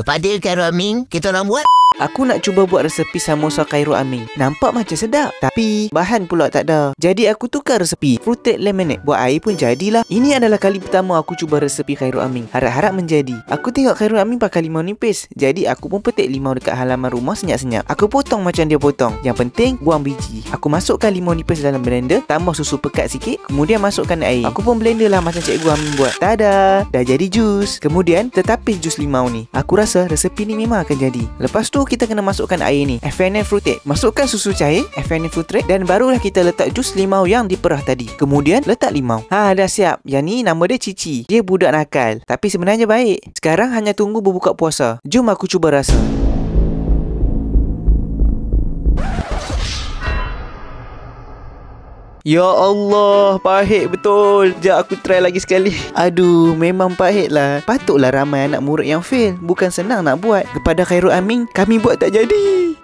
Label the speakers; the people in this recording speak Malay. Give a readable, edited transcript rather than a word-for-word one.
Speaker 1: Kepada Khairul Amin, kita orang buat.
Speaker 2: Aku nak cuba buat resepi samosa Khairul Amin. Nampak macam sedap, tapi bahan pula tak ada. Jadi aku tukar resepi fruited lemonade. Buat air pun jadilah. Ini adalah kali pertama aku cuba resepi Khairul Amin. Harap-harap menjadi. Aku tengok Khairul Amin pakai limau nipis. Jadi aku pun petik limau dekat halaman rumah senyap-senyap. Aku potong macam dia potong. Yang penting buang biji. Aku masukkan limau nipis dalam blender, tambah susu pekat sikit, kemudian masukkan air. Aku pun blender lah macam Cikgu Amin buat. Tada, dah jadi jus. Kemudian tetapis jus limau ni. Aku rasa resepi ni memang akan jadi. Lepas tu kita kena masukkan air ni, FNN fruited. Masukkan susu cair, FNN fruited, dan barulah kita letak jus limau yang diperah tadi. Kemudian letak limau. Dah siap. Yang ni nama dia Cici. Dia budak nakal, tapi sebenarnya baik. Sekarang hanya tunggu berbuka puasa. Jom aku cuba rasa. Ya Allah, pahit betul. Sekejap aku try lagi sekali. Aduh, memang pahit lah. Patutlah ramai anak murid yang fail. Bukan senang nak buat. Kepada Khairul Amin, kami buat tak jadi.